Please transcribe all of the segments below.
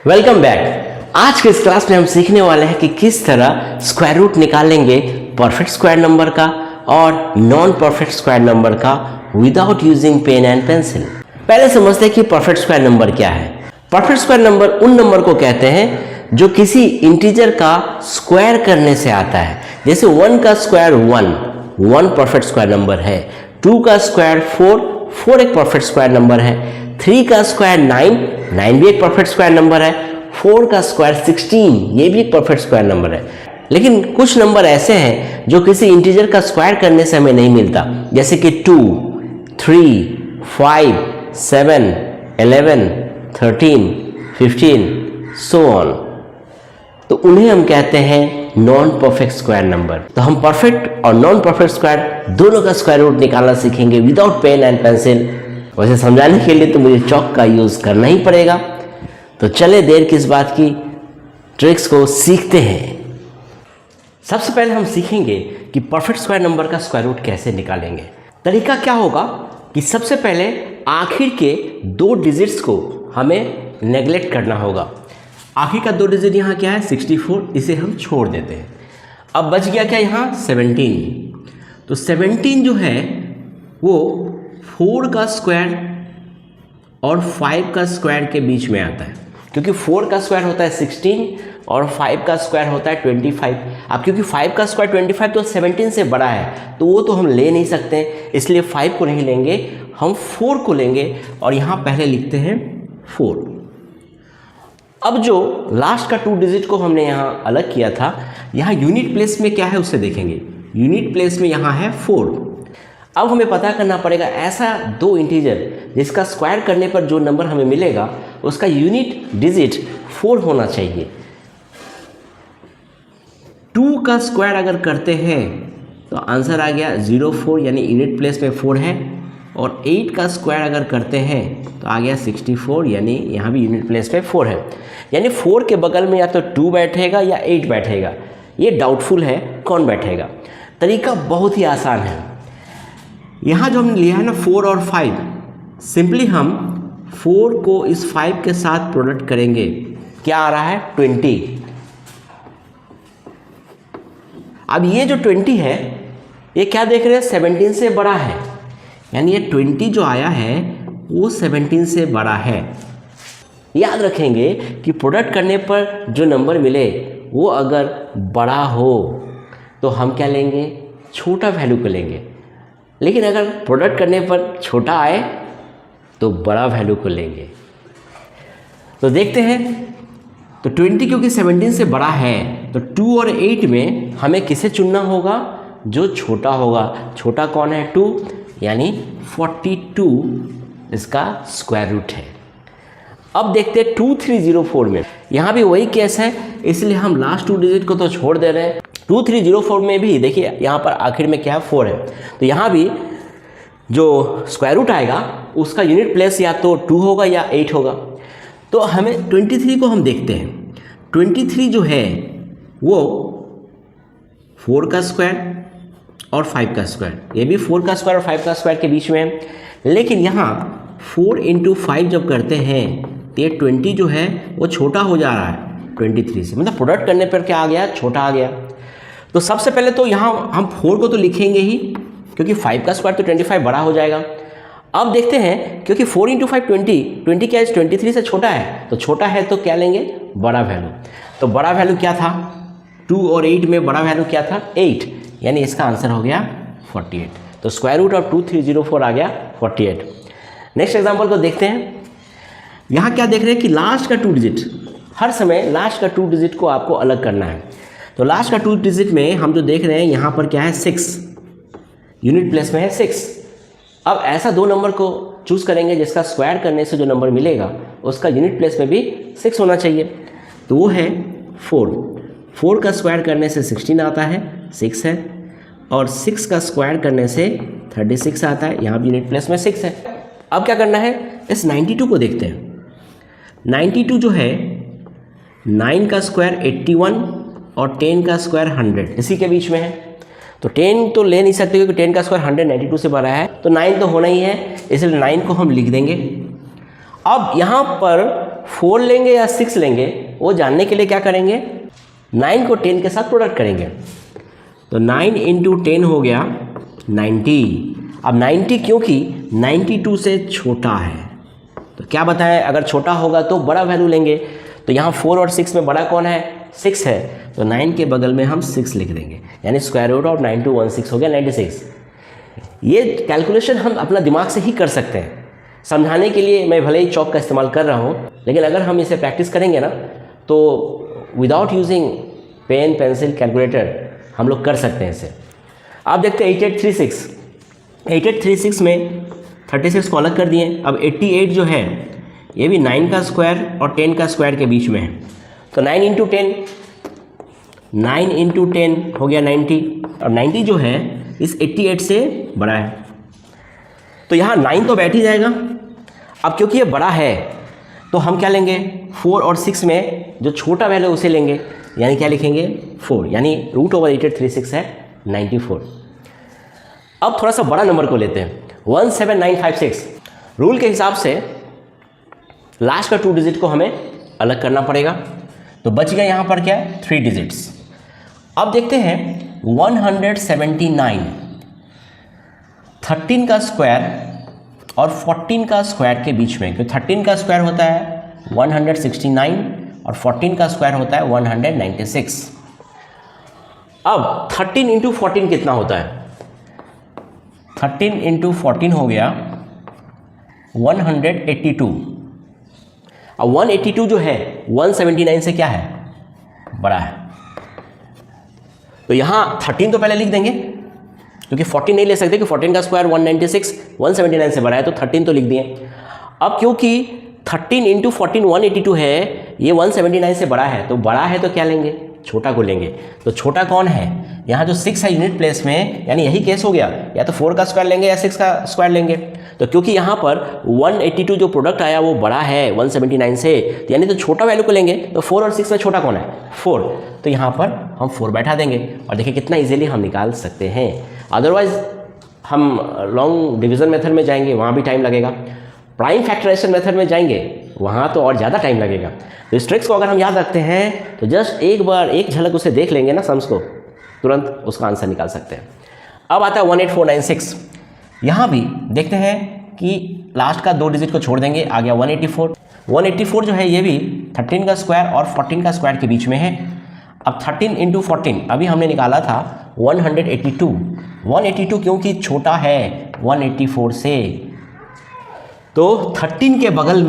Welcome back. आज के इस क्लास में हम सीखने वाले हैं कि किस तरह स्क्वायर रूट निकालेंगे परफेक्ट स्क्वायर नंबर का और नॉन परफेक्ट स्क्वायर नंबर का without using pen and pencil. पहले समझते हैं कि परफेक्ट स्क्वायर नंबर क्या है। परफेक्ट स्क्वायर नंबर उन नंबर को कहते हैं जो किसी इंटीजर का स्क्वायर करने से आता है। जैसे 1 का स्क्वायर 1 परफेक्ट स्क्वायर नंबर है, 2 का स्क्वायर 4 एक परफेक्ट स्क्वायर नंबर है, 3 का स्क्वायर 9 भी एक परफेक्ट स्क्वायर नंबर है, 4 का स्क्वायर 16 ये भी एक परफेक्ट स्क्वायर नंबर है। लेकिन कुछ नंबर ऐसे हैं जो किसी इंटीजर का स्क्वायर करने से हमें नहीं मिलता, जैसे कि 2, 3, 5, 7, 11, 13, 15 सो ऑन। तो उन्हें हम कहते हैं नॉन परफेक्ट स्क्वायर नंबर। तो हम परफेक्ट और नॉन परफेक्ट स्क्वायर दोनों का स्क्वायर रूट निकालना सीखेंगे विदाउट पेन एंड पेंसिल। वैसे समझाने के लिए तो मुझे चॉक का यूज करना ही पड़ेगा। तो चले देर किस बात की, ट्रिक्स को सीखते हैं। सबसे पहले हम सीखेंगे कि परफेक्ट स्क्वायर नंबर का स्क्वायर रूट कैसे निकालेंगे। तरीका क्या होगा कि सबसे पहले आखिर के 2 डिजिट्स को हमें नेगलेक्ट करना होगा। आखिर का 2 डिजिट यहाँ क्या है 64, इसे हम छोड़ देते हैं। अब बच गया क्या यहाँ 17। तो 17 जो है वो 4 का स्क्वायर और 5 का स्क्वायर के बीच में आता है, क्योंकि 4 का स्क्वायर होता है 16 और 5 का स्क्वायर होता है 25। अब क्योंकि 5 का स्क्वायर 25 तो 17 से बड़ा है, तो वो तो हम ले नहीं सकते, इसलिए 5 को नहीं लेंगे, हम 4 को लेंगे और यहाँ पहले लिखते हैं 4। अब जो लास्ट का 2 डिजिट को हमने यहाँ अलग किया था, यहाँ यूनिट प्लेस में क्या है उसे देखेंगे। यूनिट प्लेस में यहाँ है 4। अब हमें पता करना पड़ेगा ऐसा 2 इंटीजर जिसका स्क्वायर करने पर जो नंबर हमें मिलेगा उसका यूनिट डिजिट 4 होना चाहिए। 2 का स्क्वायर अगर करते हैं तो आंसर आ गया 04, यानी यूनिट प्लेस में 4 है। और 8 का स्क्वायर अगर करते हैं तो आ गया 64, यानी यहाँ भी यूनिट प्लेस में 4 है। यानी 4 के बगल में या तो 2 बैठेगा या 8 बैठेगा, ये डाउटफुल है कौन बैठेगा। तरीका बहुत ही आसान है। यहाँ जो हमने लिया है ना 4 और 5, सिंपली हम 4 को इस 5 के साथ प्रोडक्ट करेंगे, क्या आ रहा है 20। अब ये जो 20 है ये क्या देख रहे हैं 17 से बड़ा है, यानी ये 20 जो आया है वो 17 से बड़ा है। याद रखेंगे कि प्रोडक्ट करने पर जो नंबर मिले वो अगर बड़ा हो तो हम क्या लेंगे, छोटा वैल्यू को लेंगे, लेकिन अगर प्रोडक्ट करने पर छोटा आए तो बड़ा वैल्यू को लेंगे। तो देखते हैं, तो 20 क्योंकि 17 से बड़ा है तो 2 और 8 में हमें किसे चुनना होगा, जो छोटा होगा। छोटा कौन है 2, यानी 42 इसका स्क्वायर रूट है। अब देखते हैं 2304 में, यहाँ भी वही केस है, इसलिए हम लास्ट 2 डिजिट को तो छोड़ दे रहे हैं। 2304 में भी देखिए यहाँ पर आखिर में क्या है 4 है, तो यहाँ भी जो स्क्वायर रूट आएगा उसका यूनिट प्लेस या तो 2 होगा या 8 होगा। तो हमें 23 को हम देखते हैं। 23 जो है वो 4 का स्क्वायर और 5 का स्क्वायर, ये भी 4 का स्क्वायर और 5 का स्क्वायर के बीच में है। लेकिन यहाँ 4 × 5 जब करते हैं तो ये 20 जो है वो छोटा हो जा रहा है 23 से, मतलब प्रोडक्ट करने पर क्या आ गया, छोटा आ गया। तो सबसे पहले तो यहाँ हम 4 को तो लिखेंगे ही, क्योंकि 5 का स्क्वायर तो 25 बड़ा हो जाएगा। अब देखते हैं, क्योंकि 4 × 5 20 क्या है 23 से छोटा है, तो छोटा है तो क्या लेंगे, बड़ा वैल्यू। तो बड़ा वैल्यू क्या था 2 और 8 में बड़ा वैल्यू क्या था 8, यानी इसका आंसर हो गया 48। तो स्क्वायर रूट ऑफ 2304 आ गया 48। नेक्स्ट एग्जांपल को देखते हैं। यहाँ क्या देख रहे हैं कि लास्ट का 2 डिजिट, हर समय लास्ट का 2 डिजिट को आपको अलग करना है। तो लास्ट का 2 डिजिट में हम जो देख रहे हैं यहाँ पर क्या है 6, यूनिट प्लेस में है 6। अब ऐसा 2 नंबर को चूज करेंगे जिसका स्क्वायर करने से जो नंबर मिलेगा उसका यूनिट प्लेस में भी 6 होना चाहिए। तो वो है 4 का स्क्वायर करने से 16 आता है, 6 है, और 6 का स्क्वायर करने से 36 आता है, यहाँ भी यूनिट प्लेस में 6 है। अब क्या करना है, इस 92 को देखते हैं। 92 जो है 9 का स्क्वायर 81 और 10 का स्क्वायर 100, इसी के बीच में है। तो 10 तो ले नहीं सकते क्योंकि 10 का स्क्वायर 192 से बड़ा है, तो 9 तो होना ही है, इसलिए 9 को हम लिख देंगे। अब यहाँ पर 4 लेंगे या 6 लेंगे वो जानने के लिए क्या करेंगे, 9 को 10 के साथ प्रोडक्ट करेंगे। तो 9 इंटू 10 हो गया 90। अब 90 क्योंकि 92 से छोटा है, तो क्या बताएं, अगर छोटा होगा तो बड़ा वैल्यू लेंगे। तो यहाँ 4 और 6 में बड़ा कौन है, 6 है, तो 9 के बगल में हम 6 लिख देंगे, यानी स्क्वायर रूट ऑफ 9216 हो गया 96। ये कैलकुलेशन हम अपना दिमाग से ही कर सकते हैं। समझाने के लिए मैं भले ही चौक का इस्तेमाल कर रहा हूँ, लेकिन अगर हम इसे प्रैक्टिस करेंगे ना तो without using pen pencil calculator हम लोग कर सकते हैं इसे। आप देखते हैं 8836 में 36 को अलग कर दिए। अब 88 जो है ये भी 9 का स्क्वायर और 10 का स्क्वायर के बीच में है, तो 9 इंटू 10 हो गया 90, और 90 जो है इस 88 से बड़ा है, तो यहाँ 9 तो बैठ ही जाएगा। अब क्योंकि ये बड़ा है तो हम क्या लेंगे, 4 और 6 में जो छोटा वैल्यू उसे लेंगे, यानी क्या लिखेंगे 4, यानी रूट ओवर 8836 है 94। अब थोड़ा सा बड़ा नंबर को लेते हैं 17956। रूल के हिसाब से लास्ट का 2 डिजिट को हमें अलग करना पड़ेगा, तो बच गया यहाँ पर क्या है 3 डिजिट्स। अब देखते हैं 179 13 का स्क्वायर और 14 का स्क्वायर के बीच में, क्योंकि 13 का स्क्वायर होता है 169 और 14 का स्क्वायर होता है 196। अब 13 इंटू 14 कितना होता है, 13 इंटू 14 हो गया 182। अब 182 जो है 179 से क्या है, बड़ा है, तो यहाँ 13 तो पहले लिख देंगे, क्योंकि 14 नहीं ले सकते कि 14 का स्क्वायर 196, 179 से बड़ा है, तो 13 तो लिख दिए। अब क्योंकि 13 इंटू 14 182 है, ये 179 से बड़ा है, तो बड़ा है तो क्या लेंगे, छोटा को लेंगे। तो छोटा कौन है, यहाँ जो 6 है यूनिट प्लेस में, यानी यही केस हो गया, या तो 4 का स्क्वायर लेंगे या 6 का स्क्वायर लेंगे। तो क्योंकि यहाँ पर 182 जो प्रोडक्ट आया वो बड़ा है 179 से, तो यानी तो छोटा वैल्यू को लेंगे, तो 4 और 6 में छोटा कौन है 4, तो यहाँ पर हम 4 बैठा देंगे, और देखिए कितना इजीली हम निकाल सकते हैं। अदरवाइज हम लॉन्ग डिवीज़न मेथड में जाएंगे, वहाँ भी टाइम लगेगा, प्राइम फैक्टराइजेशन मेथड में जाएंगे वहाँ तो और ज़्यादा टाइम लगेगा। तो इस ट्रिक्स को अगर हम याद रखते हैं तो जस्ट एक बार एक झलक उसे देख लेंगे ना सम्स को, तुरंत उसका आंसर निकाल सकते हैं। अब आता है 18496। यहाँ भी देखते हैं कि लास्ट का 2 डिजिट को छोड़ देंगे, आ गया 184। 184 जो है ये भी 13 का स्क्वायर और 14 का स्क्वायर के बीच में है। अब 13 इंटू 14 अभी हमने निकाला था 182। 182 क्योंकि छोटा है 184 से, तो 13 के बगल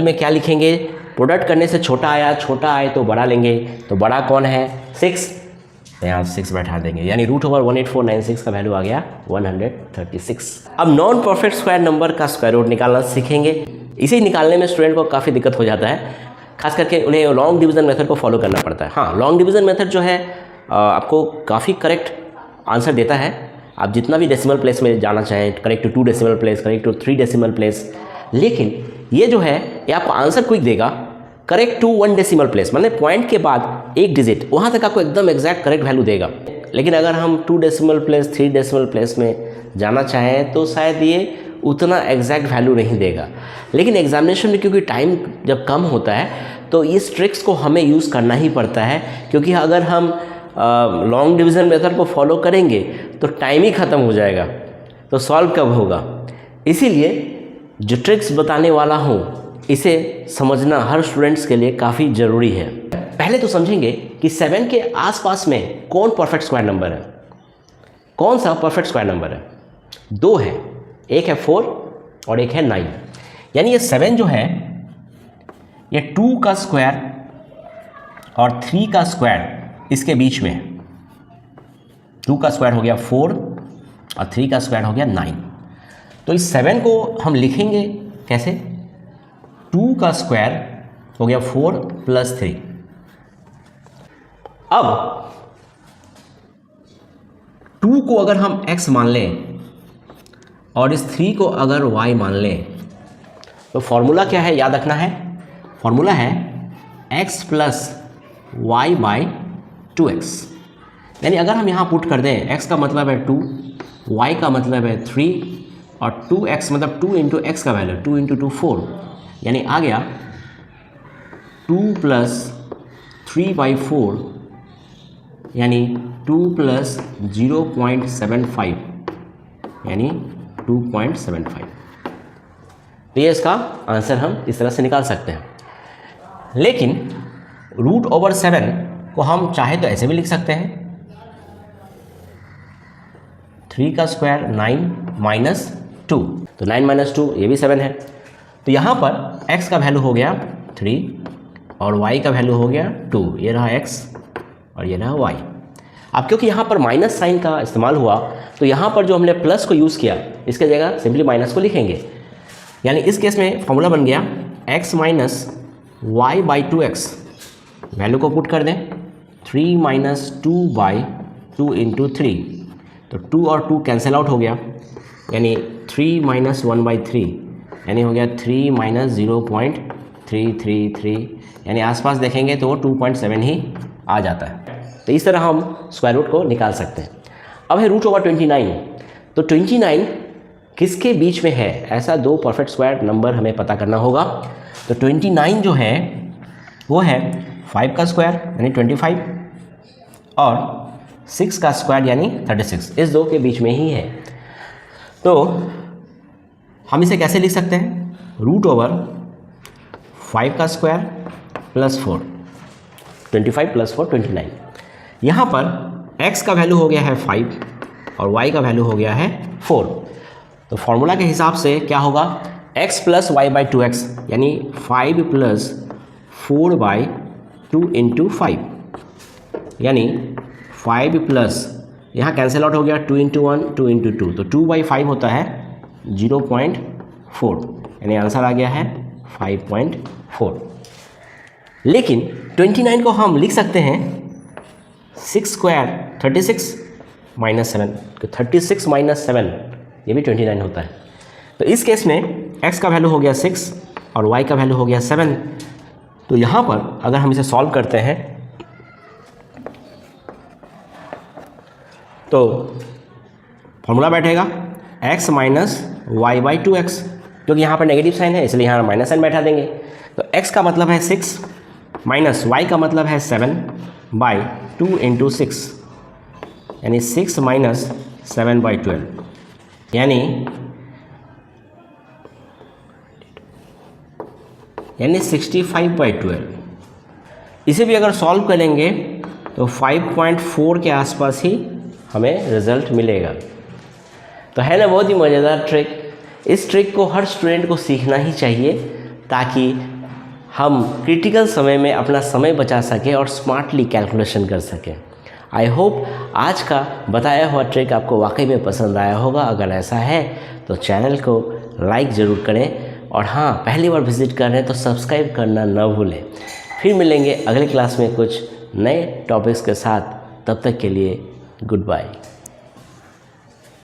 में क्या लिखेंगे, प्रोडक्ट करने से छोटा आए तो बड़ा लेंगे, तो बड़ा कौन है 6, तो यहाँ 6 बैठा देंगे, यानी रूट ओवर 18496 का वैल्यू आ गया 136। अब नॉन परफेक्ट स्क्वायर नंबर का स्क्वायर रूट निकालना सीखेंगे। इसे निकालने में स्टूडेंट को काफ़ी दिक्कत हो जाता है, खास करके उन्हें लॉन्ग डिवीज़न मेथड को फॉलो करना पड़ता है। हाँ, लॉन्ग डिवीज़न मेथड जो है आपको काफ़ी करेक्ट आंसर देता है। आप जितना भी डेसिमल प्लेस में जाना चाहें, correct to 2 decimal place, correct to 3 decimal place, लेकिन ये जो है ये आपको आंसर क्विक देगा करेक्ट टू 1 डेसिमल प्लेस, मतलब पॉइंट के बाद 1 डिजिट, वहाँ तक आपको एकदम एग्जैक्ट करेक्ट वैल्यू देगा। लेकिन अगर हम 2 डेसिमल प्लेस 3 डेसिमल प्लेस में जाना चाहें तो शायद ये उतना एग्जैक्ट वैल्यू नहीं देगा। लेकिन एग्जामिनेशन में क्योंकि टाइम जब कम होता है तो इस ट्रिक्स को हमें यूज़ करना ही पड़ता है, क्योंकि अगर हम लॉन्ग डिवीज़न मेथड को फॉलो करेंगे तो टाइम ही ख़त्म हो जाएगा, तो सॉल्व कब होगा। इसीलिए जो ट्रिक्स बताने वाला हूँ इसे समझना हर स्टूडेंट्स के लिए काफ़ी ज़रूरी है। पहले तो समझेंगे कि 7 के आसपास में कौन परफेक्ट स्क्वायर नंबर है। कौन सा परफेक्ट स्क्वायर नंबर है, 2 है, एक है 4 और एक है 9, यानी ये 7 जो है ये 2 का स्क्वायर और 3 का स्क्वायर इसके बीच में है। 2 का स्क्वायर हो गया 4 और 3 का स्क्वायर हो गया 9। तो इस 7 को हम लिखेंगे कैसे, 2 का स्क्वायर हो गया 4 प्लस 3। अब 2 को अगर हम x मान लें और इस 3 को अगर y मान लें तो फॉर्मूला क्या है, याद रखना है, फॉर्मूला है x plus Y by 2x। यानी अगर हम यहाँ पुट कर दें, x का मतलब है 2, y का मतलब है 3 और 2x मतलब 2 इंटू एक्स का वैल्यू 2 इंटू 2 4, यानी आ गया 2 प्लस 3/4 यानी 2 प्लस 0.75 यानी 2.75। तो ये इसका आंसर हम इस तरह से निकाल सकते हैं। लेकिन √7 को हम चाहे तो ऐसे भी लिख सकते हैं, 3 का स्क्वायर 9 माइनस 2, तो 9 माइनस 2 ये भी 7 है। तो यहाँ पर x का वैल्यू हो गया 3 और y का वैल्यू हो गया 2, ये रहा x और ये रहा y। अब क्योंकि यहाँ पर माइनस साइन का इस्तेमाल हुआ तो यहाँ पर जो हमने प्लस को यूज़ किया इसके जगह सिंपली माइनस को लिखेंगे, यानी इस केस में फॉर्मूला बन गया x minus y by 2x, value को पुट कर दें 3 माइनस 2/2 इंटू 3, तो 2 और 2 कैंसिल आउट हो गया, यानी 3 माइनस 1/3 यानी हो गया 3 माइनस 0.333, यानी आसपास देखेंगे तो 2.7 ही आ जाता है। तो इस तरह हम स्क्वायर रूट को निकाल सकते हैं। अब है √29, तो 29 किसके बीच में है, ऐसा दो परफेक्ट स्क्वायर नंबर हमें पता करना होगा। तो 29 जो है वो है 5 का स्क्वायर यानी 25 और 6 का स्क्वायर यानी 36, इस दो के बीच में ही है। तो हम इसे कैसे लिख सकते हैं, √5 का स्क्वायर प्लस 4, 25 प्लस 4 29। यहाँ पर x का वैल्यू हो गया है 5 और y का वैल्यू हो गया है 4। तो फॉर्मूला के हिसाब से क्या होगा, x plus Y by 2x यानी 5 प्लस 4/2 इंटू 5, यानी 5 प्लस यहाँ कैंसिल आउट हो गया 2 इंटू 1 2 इंटू 2, तो 2/5 होता है 0.4, यानी आंसर आ गया है 5.4। लेकिन 29 को हम लिख सकते हैं 6 स्क्वायर 36 माइनस 7, तो 36 माइनस 7 ये भी 29 होता है। तो इस केस में x का वैल्यू हो गया 6 और y का वैल्यू हो गया 7। तो यहाँ पर अगर हम इसे सॉल्व करते हैं तो फॉर्मूला बैठेगा x minus Y by 2x, क्योंकि यहाँ पर नेगेटिव साइन है इसलिए यहाँ माइनस साइन बैठा देंगे। तो x का मतलब है 6 माइनस y का मतलब है 7/2 इंटू 6, यानी 6 माइनस 7/12 यानी 65/12। इसे भी अगर सॉल्व करेंगे तो 5.4 के आसपास ही हमें रिजल्ट मिलेगा। तो है ना बहुत ही मज़ेदार ट्रिक। इस ट्रिक को हर स्टूडेंट को सीखना ही चाहिए ताकि हम क्रिटिकल समय में अपना समय बचा सकें और स्मार्टली कैलकुलेशन कर सकें। आई होप आज का बताया हुआ ट्रिक आपको वाकई में पसंद आया होगा। अगर ऐसा है तो चैनल को लाइक ज़रूर करें और हाँ, पहली बार विज़िट कर रहे हैं तो सब्सक्राइब करना न भूलें। फिर मिलेंगे अगले क्लास में कुछ नए टॉपिक्स के साथ, तब तक के लिए गुड बाय।